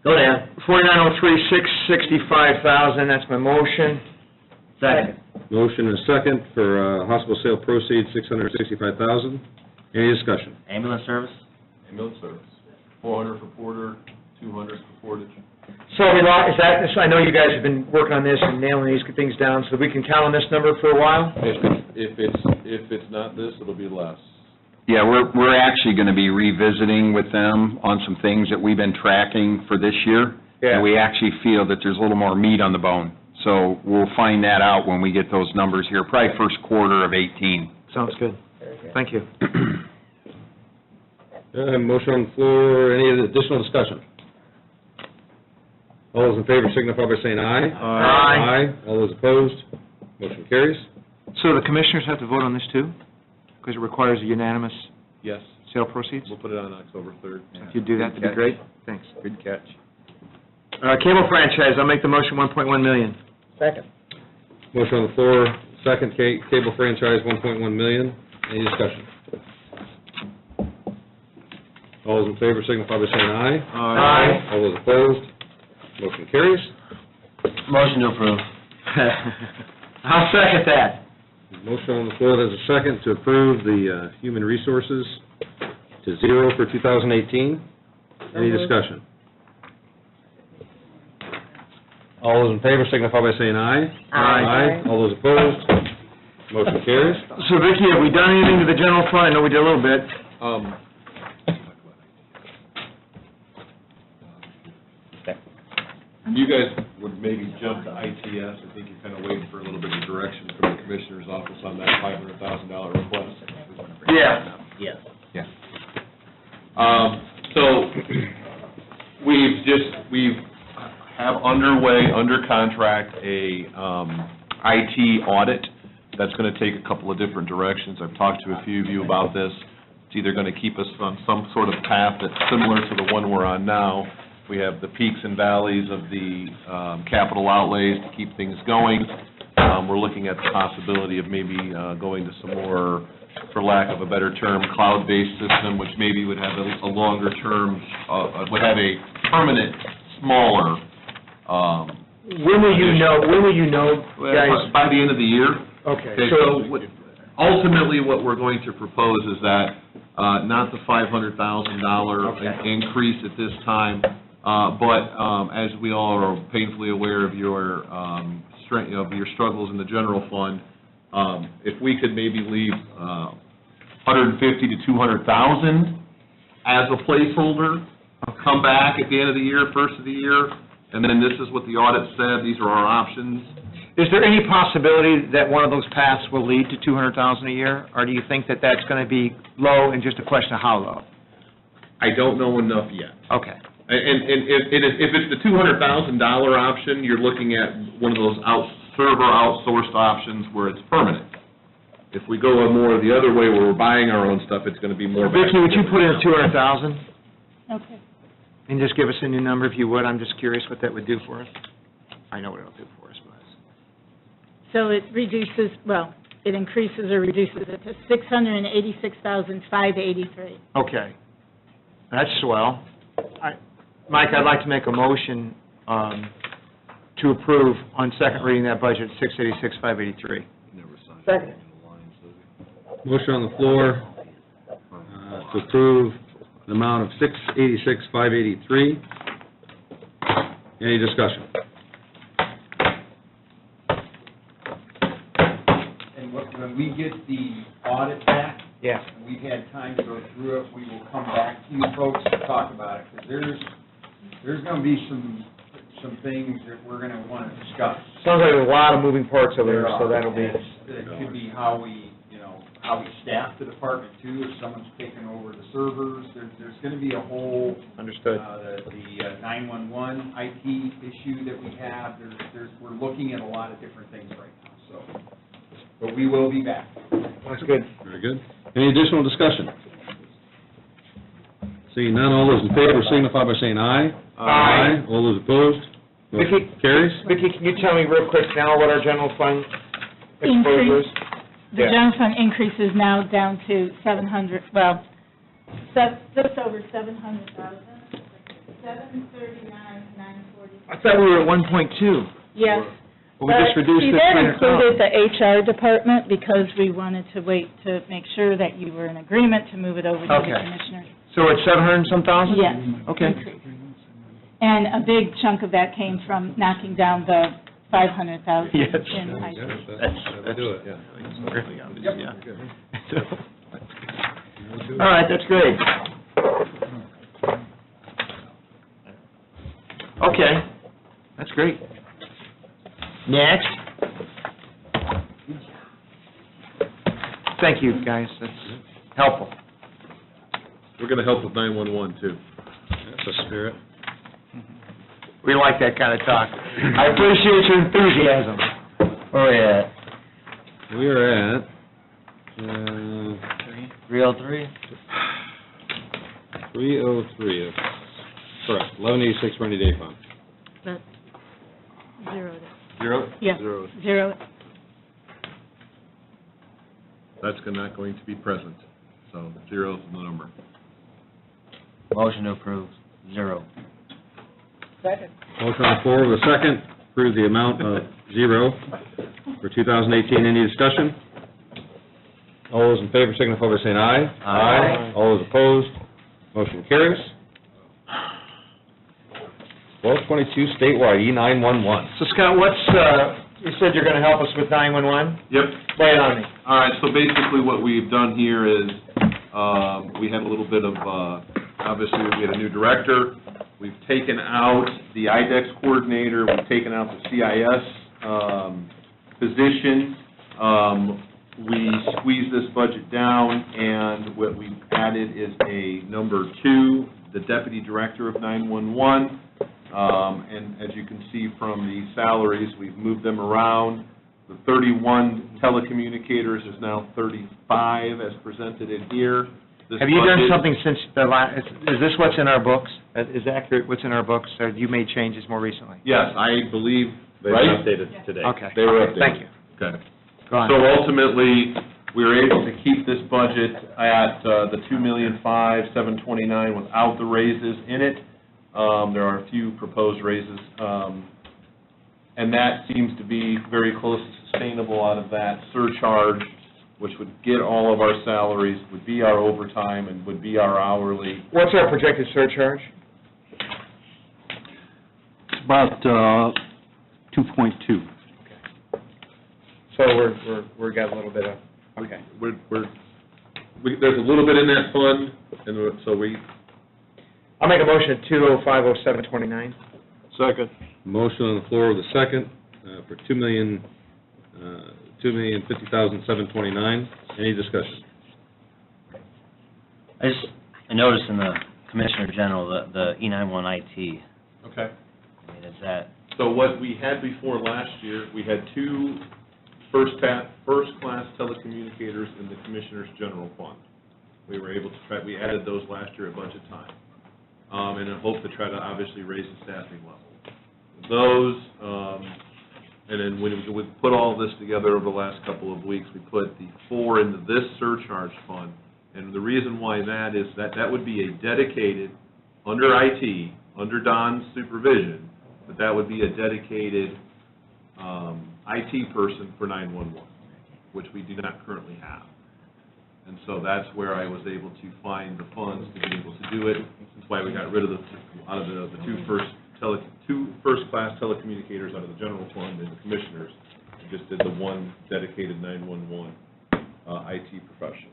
Speaker 6: Go down.
Speaker 2: 4903, $665,000, that's my motion.
Speaker 6: Second.
Speaker 1: Motion and second for hospital sale proceeds, $665,000. Any discussion?
Speaker 6: Ambulance service?
Speaker 8: Ambulance service, 400 for Porter, 200 for Portage.
Speaker 2: So I know you guys have been working on this and nailing these things down, so we can count on this number for a while?
Speaker 8: If it's not this, it'll be less.
Speaker 9: Yeah, we're actually going to be revisiting with them on some things that we've been tracking for this year.
Speaker 2: Yeah.
Speaker 9: And we actually feel that there's a little more meat on the bone. So we'll find that out when we get those numbers here, probably first quarter of 18.
Speaker 2: Sounds good. Thank you.
Speaker 1: Motion on the floor, any additional discussion? All those in favor signify by saying aye.
Speaker 2: Aye.
Speaker 1: All those opposed, motion carries.
Speaker 2: So the commissioners have to vote on this too? Because it requires a unanimous
Speaker 8: Yes,
Speaker 2: sale proceeds?
Speaker 8: we'll put it on October 3rd.
Speaker 2: If you do that, that'd be
Speaker 9: catch.
Speaker 2: great. Thanks.
Speaker 9: Good catch.
Speaker 2: Cable franchise, I'll make the motion, $1.1 million.
Speaker 10: Second.
Speaker 1: Motion on the floor, second, cable franchise, $1.1 million. Any discussion? All those in favor signify by saying aye.
Speaker 2: Aye.
Speaker 1: All those opposed, motion carries.
Speaker 6: Motion to approve.
Speaker 2: I'll second that.
Speaker 1: Motion on the floor, there's a second to approve the human resources to 0 for 2018. Any discussion? All those in favor signify by saying aye.
Speaker 10: Aye.
Speaker 1: All those opposed, motion carries.
Speaker 2: So Vicki, have we done anything to the general fund? I know we did a little bit.
Speaker 8: You guys would maybe jump to ITS. I think you're kind of waiting for a little bit of direction from the Commissioner's office on that $500,000 request.
Speaker 2: Yeah.
Speaker 6: Yes.
Speaker 8: Yeah. So, we have underway, under contract, a IT audit that's going to take a couple of different directions. I've talked to a few of you about this. It's either going to keep us on some sort of path that's similar to the one we're on now. We have the peaks and valleys of the capital outlays to keep things going. We're looking at the possibility of maybe going to some more, for lack of a better term, cloud-based system, which maybe would have a longer term, would have a permanent, smaller.
Speaker 2: When will you know, guys?
Speaker 8: By the end of the year.
Speaker 2: Okay.
Speaker 8: So ultimately, what we're going to propose is that not the $500,000 increase at this time, but as we all are painfully aware of your strength, of your struggles in the general fund, if we could maybe leave $150,000 to $200,000 as a placeholder, come back at the end of the year, first of the year, and then this is what the audit said, these are our options.
Speaker 2: Is there any possibility that one of those paths will lead to $200,000 a year, or do you think that that's going to be low and just a question of how low?
Speaker 8: I don't know enough yet.
Speaker 2: Okay.
Speaker 8: And if it's the $200,000 option, you're looking at one of those server outsourced options where it's permanent. If we go more the other way where we're buying our own stuff, it's going to be more.
Speaker 2: Vicki, would you put in $200,000
Speaker 4: Okay.
Speaker 2: and just give us a new number if you would? I'm just curious what that would do for us. I know what it'll do for us, but.
Speaker 4: So it reduces, well, it increases or reduces it to $686,583.
Speaker 2: Okay. That's swell. Mike, I'd like to make a motion to approve on second reading that budget, $686,583.
Speaker 10: Second.
Speaker 1: Motion on the floor to approve the amount of $686,583. Any discussion?
Speaker 9: And when we get the audit back,
Speaker 2: Yeah.
Speaker 9: and we've had time to go through it, we will come back to you folks to talk about it, because there's going to be some things that we're going to want to discuss.
Speaker 2: Sounds like there's a lot of moving parts over there, so that'll be.
Speaker 9: It could be how we staff the department too, if someone's taking over the servers, there's going to be a whole.
Speaker 2: Understood.
Speaker 9: The 911 IT issue that we have, we're looking at a lot of different things right now, so, but we will be back.
Speaker 2: That's good.
Speaker 1: Very good. Any additional discussion? Seeing none, all those in favor signify by saying aye.
Speaker 2: Aye.
Speaker 1: All those opposed, motion carries.
Speaker 2: Vicki, can you tell me real quick now what our general fund exposure is?
Speaker 4: The general fund increase is now down to 700, well, just over 700,000, 739,940.
Speaker 2: I thought we were at 1.2.
Speaker 4: Yes.
Speaker 2: Well, we just reduced
Speaker 4: See,
Speaker 2: this
Speaker 4: that
Speaker 2: 300,000.
Speaker 4: included the HR department because we wanted to wait to make sure that you were in agreement to move it over to the
Speaker 2: Okay.
Speaker 4: commissioners.
Speaker 2: So it's 700 and some thousand?
Speaker 4: Yes.
Speaker 2: Okay.
Speaker 4: Increase. And a big chunk of that came from knocking down the 500,000
Speaker 2: Yes.
Speaker 4: in IT.
Speaker 1: That'll do it, yeah.
Speaker 2: All right, that's great. Okay, that's great. Next. Thank you, guys, that's helpful.
Speaker 8: We're going to help with 911 too.
Speaker 1: That's a spirit.
Speaker 2: We like that kind of talk. I appreciate your enthusiasm.
Speaker 6: Where are we at?
Speaker 1: We are at,
Speaker 6: 303?
Speaker 1: 303, that's correct, 1186 rainy day fund.
Speaker 4: That's zeroed.
Speaker 8: Zero?
Speaker 4: Yeah,
Speaker 1: Zero.
Speaker 4: zero.
Speaker 8: That's not going to be present, so 0 is the number.
Speaker 6: Motion to approve, 0.
Speaker 10: Second.
Speaker 1: Motion on the floor with a second, approve the amount of 0 for 2018. Any discussion? All those in favor signify by saying aye.
Speaker 10: Aye.
Speaker 1: All those opposed, motion carries. 1222 statewide E911.
Speaker 2: So Scott, you said you're going to help us with 911?
Speaker 8: Yep.
Speaker 2: Lay it on me.
Speaker 8: All right, so basically what we've done here is, we had a little bit of, obviously, we had a new director. We've taken out the IDEX coordinator, we've taken out the CIS position. We squeezed this budget down, and what we've added is a number 2, the deputy director of 911. And as you can see from the salaries, we've moved them around. The 31 telecommunicators is now 35 as presented in here.
Speaker 2: Have you done something since the last, is this what's in our books? Is accurate what's in our books, or you made changes more recently?
Speaker 8: Yes, I believe,
Speaker 1: They
Speaker 8: right?
Speaker 1: updated today.
Speaker 2: Okay.
Speaker 8: They were
Speaker 2: Okay,
Speaker 8: updated.
Speaker 2: Thank you.
Speaker 8: Okay.
Speaker 2: Go on.
Speaker 8: So ultimately, we were able to keep this budget at the $2,500,729 without the raises in it. There are a few proposed raises, and that seems to be very close to sustainable out of that surcharge, which would get all of our salaries, would be our overtime, and would be our hourly.
Speaker 2: What's our projected surcharge?
Speaker 1: About 2.2.
Speaker 2: So we're got a little bit of, okay.
Speaker 8: There's a little bit in that fund, and so
Speaker 2: I'll make a motion at 2050729.
Speaker 8: Second.
Speaker 1: Motion on the floor with a second for $2,050,729. Any discussion?
Speaker 6: I noticed in the Commissioner General, the E91 IT,
Speaker 8: Okay.
Speaker 6: I mean, is that,
Speaker 8: So what we had before last year, we had 2 first-class telecommunicators in the Commissioner's General Fund. We were able to we added those last year at budget time, and in hope to try to obviously raise the staffing level. Those, and then when we put all this together over the last couple of weeks, we put the 4 into this surcharge fund, and the reason why that is that would be a dedicated, under IT, under Don's supervision, but that would be a dedicated IT person for 911, which we do not currently have. And so that's where I was able to find the funds to be able to do it. That's why we got rid of the 2 first-class telecommunicators out of the general fund and the commissioners. We just did the 1 dedicated 911 IT professional,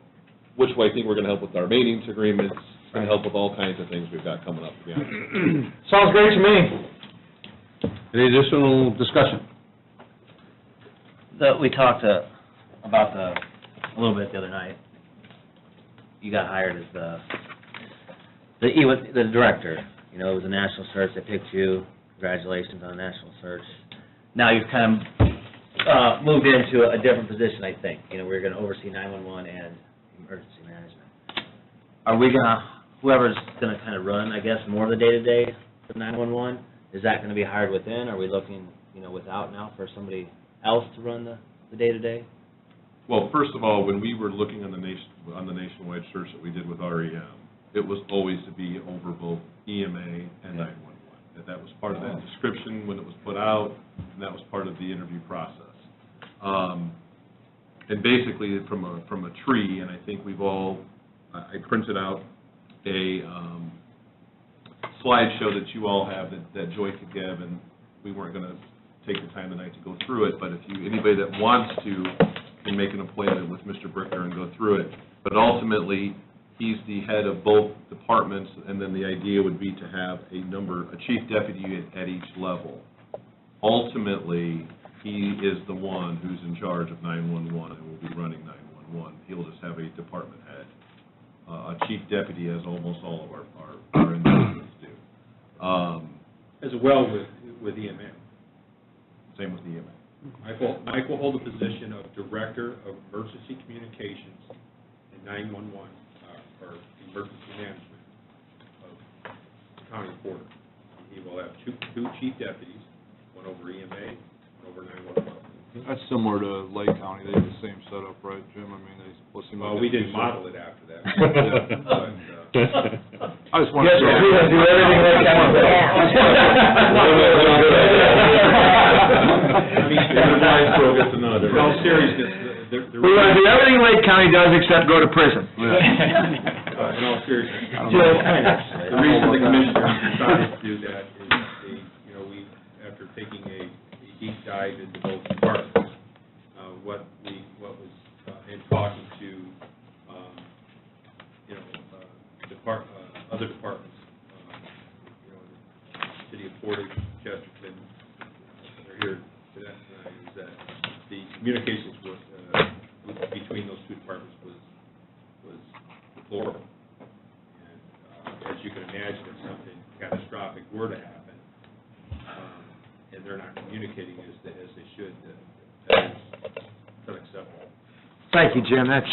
Speaker 8: which I think we're going to help with our maintenance agreements, going to help with all kinds of things we've got coming up, to be honest.
Speaker 2: Sounds great to me.
Speaker 1: Any additional discussion?
Speaker 6: we talked about a little bit the other night. You got hired as the director. You know, it was a national search. They picked you. Congratulations on a national search. Now you've kind of moved into a different position, I think. You know, we're going to oversee 911 and emergency management. Are we going to, whoever's going to kind of run, I guess, more of the day-to-day for 911, is that going to be hired within? Are we looking, you know, without now for somebody else to run the day-to-day?
Speaker 8: Well, first of all, when we were looking on the nationwide search that we did with REM, it was always to be over both EMA and 911. That was part of that description when it was put out, and that was part of the interview process. And basically, from a tree, and I think we've all, I printed out a slideshow that you all have that Joy could give, and we weren't going to take the time tonight to go through it, but if anybody that wants to can make an appointment with Mr. Bricker and go through it. But ultimately, he's the head of both departments, and then the idea would be to have a chief deputy at each level. Ultimately, he is the one who's in charge of 911 and will be running 911. He'll just have a department head. A chief deputy, as almost all of our individuals do.
Speaker 5: As well with EMA.
Speaker 8: Same with EMA.
Speaker 5: Mike will hold the position of Director of Emergency Communications and 911, or Emergency Management of the County of Porter. He will have two chief deputies, one over EMA, one over 911.
Speaker 12: That's similar to Lake County, they have the same setup, right, Jim? I mean, they split them up.
Speaker 5: Well, we didn't model it after that.
Speaker 12: I just wanted to.
Speaker 2: Yes, we're gonna do everything Lake County does.
Speaker 5: I mean, in all seriousness,
Speaker 2: We're gonna do everything Lake County does except go to prison.
Speaker 5: in all seriousness, the reason the commissioners decided to do that is we, after taking a deep dive into both departments, what was, in talking to, other departments, City of Portage, Chesterton, they're here today, is that the communications between those two departments was deplorable. And as you can imagine, if something catastrophic were to happen, and they're not communicating as they should, that is unacceptable.
Speaker 2: Thank you, Jim, that's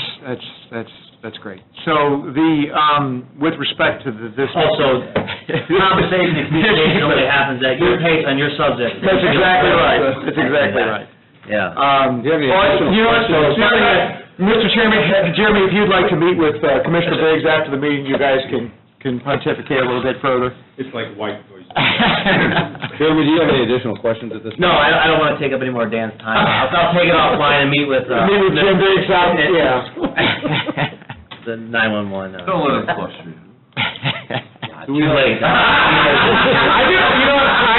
Speaker 2: great. So with respect to this.
Speaker 6: Also, conversation and communication only happens at your pace on your subject.
Speaker 2: That's exactly right, that's exactly right.
Speaker 6: Yeah.
Speaker 1: Do you have any additional questions?
Speaker 2: Mr. Chairman, Jeremy, if you'd like to meet with Commissioner Biggs after the meeting, you guys can pontificate a little bit further.
Speaker 5: It's like white noise.
Speaker 1: Jeremy, do you have any additional questions at this point?
Speaker 6: No, I don't want to take up any more Dan's time. I'll take it offline and meet with.
Speaker 2: Meet with Jim Biggs, yeah.
Speaker 6: The 911.
Speaker 12: Don't let him fluster you.
Speaker 6: Too late.
Speaker 2: I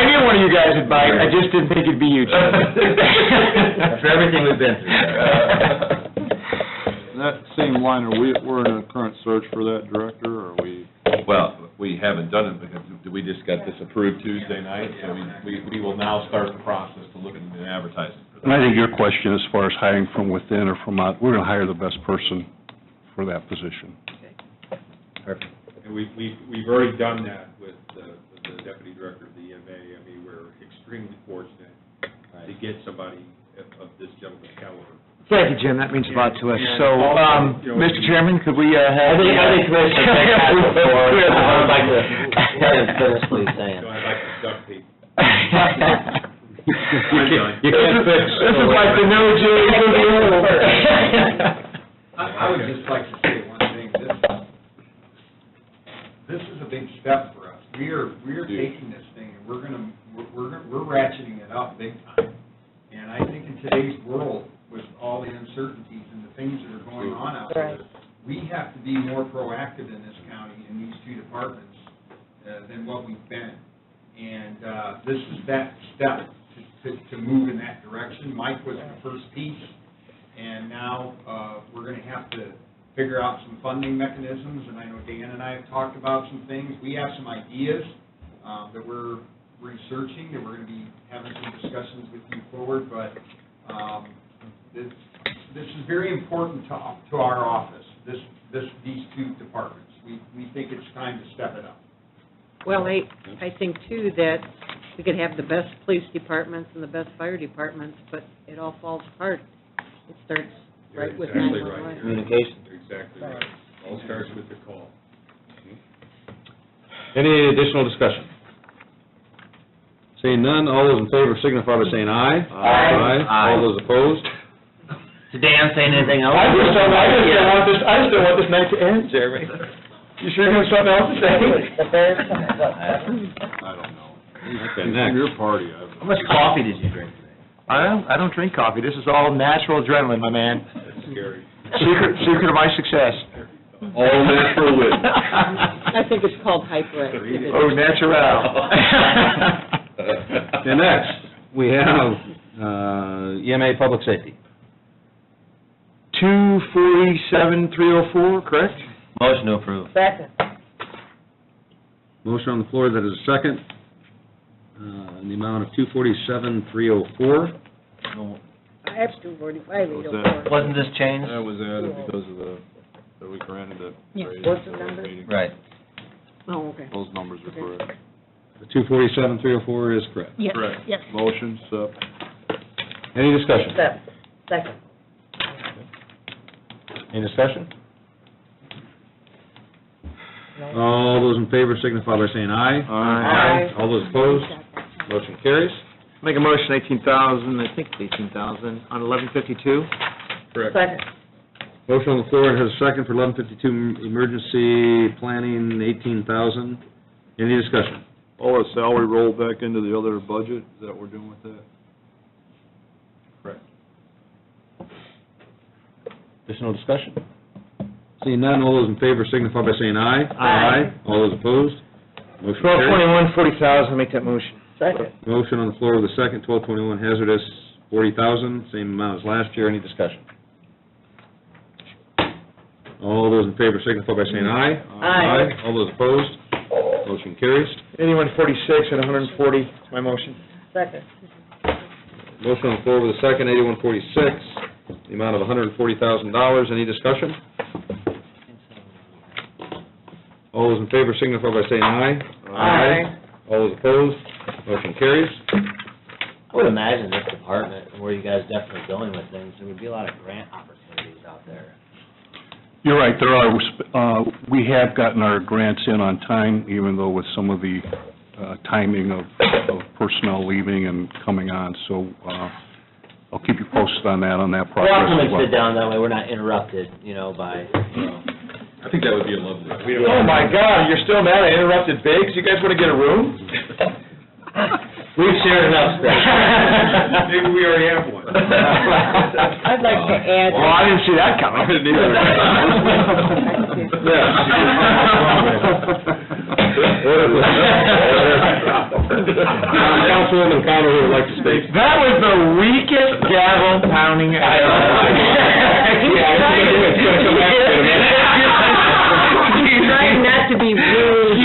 Speaker 2: knew one of you guys would bite, I just didn't think it'd be you, Jim.
Speaker 6: After everything we've been through.
Speaker 12: In that same line, we're in a current search for that director, or are we?
Speaker 8: Well, we haven't done it because we just got this approved Tuesday night, so we will now start the process to look at the advertising.
Speaker 13: And I think your question as far as hiring from within or from out, we're going to hire the best person for that position.
Speaker 6: Perfect.
Speaker 5: And we've already done that with the deputy director of the EMA. I mean, we're extremely fortunate to get somebody of this gentleman's caliber.
Speaker 2: Thank you, Jim, that means a lot to us.
Speaker 5: And
Speaker 2: So,
Speaker 5: also,
Speaker 2: Mr. Chairman, could we have?
Speaker 6: I think Commissioner Biggs has the floor. I'd like to finish, please, saying.
Speaker 5: So I'd like to duct tape.
Speaker 1: You can't fix.
Speaker 2: This is like the no J's of the old.
Speaker 9: I would just like to say one thing, this is a big step for us. We are taking this thing, and we're ratcheting it up big time. And I think in today's world, with all the uncertainties and the things that are going on out there, we have to be more proactive in this county, in these two departments, than what we've been. And this is that step to move in that direction. Mike was the first piece, and now we're going to have to figure out some funding mechanisms, and I know Dan and I have talked about some things. We have some ideas that we're researching, that we're going to be having some discussions with you forward, but this is very important to our office, these two departments. We think it's time to step it up.
Speaker 7: Well, I think too that we could have the best police departments and the best fire departments, but it all falls apart. It starts right with
Speaker 5: Exactly
Speaker 7: 911.
Speaker 5: right.
Speaker 6: Communication.
Speaker 5: You're exactly right. All starts with the call.
Speaker 1: Any additional discussion? Seeing none, all those in favor signify by saying aye.
Speaker 6: Aye.
Speaker 1: All those opposed?
Speaker 6: Did Dan say anything else?
Speaker 2: I just don't want this night to end, Jeremy. You sure you have something else to say?
Speaker 10: The bears,
Speaker 12: I don't know.
Speaker 1: Okay, next.
Speaker 12: Your party.
Speaker 6: How much coffee did you drink today?
Speaker 2: I don't drink coffee. This is all natural adrenaline, my man.
Speaker 5: That's scary.
Speaker 2: Secret of my success.
Speaker 8: All natural wit.
Speaker 7: I think it's called hyperactivity.
Speaker 2: Oh, natural.
Speaker 1: Okay, next, we have EMA Public Safety.
Speaker 2: 247,304, correct?
Speaker 6: Motion to approve.
Speaker 10: second.
Speaker 1: Motion on the floor that is a second, in the amount of $247,304.
Speaker 10: That's 245,
Speaker 12: Was
Speaker 10: 804.
Speaker 6: Wasn't this changed?
Speaker 12: That was added because of that we granted that
Speaker 4: Yeah.
Speaker 12: raise
Speaker 10: What's the
Speaker 12: at the
Speaker 10: number?
Speaker 12: meeting.
Speaker 6: Right.
Speaker 7: Oh, okay.
Speaker 12: Those numbers are correct.
Speaker 1: The 247,304 is correct.
Speaker 4: Yes,
Speaker 12: Correct.
Speaker 4: yes.
Speaker 12: Motion, sub.
Speaker 1: Any discussion?
Speaker 10: Second.
Speaker 1: Any discussion?
Speaker 10: No.
Speaker 1: All those in favor signify by saying aye.
Speaker 10: Aye.
Speaker 1: All those opposed, motion carries.
Speaker 2: Make a motion, 18,000, I think it's 18,000, on 1152.
Speaker 1: Correct.
Speaker 10: Second.
Speaker 1: Motion on the floor, and has a second for 1152 emergency planning, 18,000. Any discussion?
Speaker 12: All that salary rolled back into the other budget, is that what we're doing with that?
Speaker 1: Correct. Additional discussion? Seeing none, all those in favor signify by saying aye.
Speaker 10: Aye.
Speaker 1: All those opposed? Motion carries.
Speaker 2: 1221, 40,000, make that motion.
Speaker 10: Second.
Speaker 1: Motion on the floor with a second, 1221 hazardous, 40,000, same amount as last year. Any discussion? All those in favor signify by saying aye.
Speaker 10: Aye.
Speaker 1: All those opposed? Motion carries.
Speaker 2: 8146 at 140, it's my motion.
Speaker 10: Second.
Speaker 1: Motion on the floor with a second, 8146, the amount of $140,000. Any discussion? All those in favor signify by saying aye.
Speaker 10: Aye.
Speaker 1: All those opposed? Motion carries.
Speaker 6: I would imagine this department, and where you guys definitely going with things, there would be a lot of grant opportunities out there.
Speaker 13: You're right, there are, we have gotten our grants in on time, even though with some of the timing of personnel leaving and coming on, so I'll keep you posted on that progress
Speaker 6: Well, I'll come
Speaker 13: as
Speaker 6: and
Speaker 13: well.
Speaker 6: sit down, that way we're not interrupted, by,
Speaker 8: I think that would be a lovely.
Speaker 2: Oh, my God, you're still mad I interrupted Biggs? You guys want to get a room?
Speaker 6: We've shared enough stuff.
Speaker 5: Maybe we already have one.
Speaker 10: I'd like to add.
Speaker 2: Well, I didn't see that coming. I didn't
Speaker 1: Councilwoman Connor would like to speak.
Speaker 2: That was the weakest gavel pounding I ever
Speaker 10: Trying not to be rude.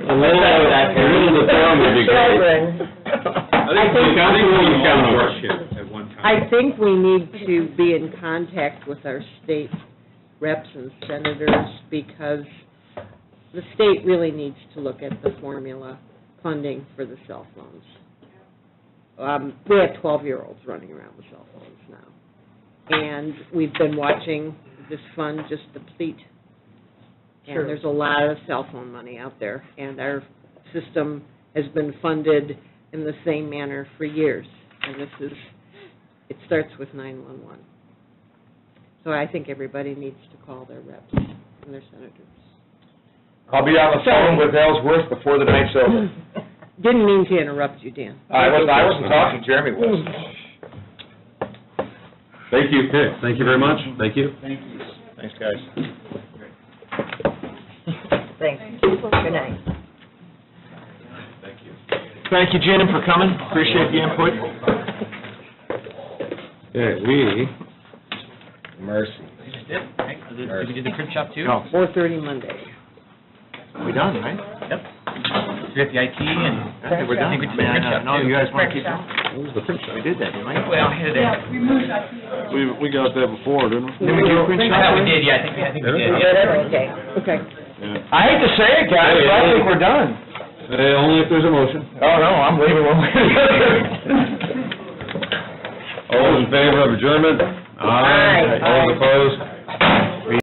Speaker 1: A little decorum would be great.
Speaker 7: I think we need to be in contact with our state reps and senators, because the state really needs to look at the formula funding for the cell phones. We have 12-year-olds running around with cell phones now, and we've been watching this fund just deplete.
Speaker 10: Sure.
Speaker 7: And there's a lot of cell phone money out there, and our system has been funded in the same manner for years, and it starts with 911. So I think everybody needs to call their reps and their senators.
Speaker 2: I'll be on the phone with Ellsworth before the night's over.
Speaker 7: Didn't mean to interrupt you, Dan.
Speaker 2: I wasn't talking, Jeremy was.
Speaker 1: Thank you. Okay, thank you very much. Thank you.
Speaker 2: Thanks, guys.
Speaker 10: Thanks. Good night.
Speaker 2: Thank you, Jen, for coming. Appreciate the input.
Speaker 1: Okay,
Speaker 6: Mercy.
Speaker 11: Did we do the print shop too?
Speaker 2: No.
Speaker 7: 4:30 Monday.
Speaker 2: We done, right?
Speaker 11: Yep. We got the IT and.
Speaker 2: I think we're done.
Speaker 11: I think we did the print shop
Speaker 2: No,
Speaker 11: too.
Speaker 2: you guys want to keep going?
Speaker 1: what was the print shop?
Speaker 2: We did that, didn't we?
Speaker 11: Well, hit it.
Speaker 12: We got that before, didn't we?
Speaker 2: Did we do a print
Speaker 11: I
Speaker 2: shop?
Speaker 11: thought we did, yeah, I think we did, yeah.
Speaker 10: Okay.
Speaker 7: Okay.
Speaker 12: Yeah.
Speaker 2: I hate to say it, guys, but I think we're done.
Speaker 1: Only if there's a motion.
Speaker 2: Oh, no, I'm leaving.
Speaker 1: All those in favor of adjournment?
Speaker 10: Aye.
Speaker 1: All those opposed?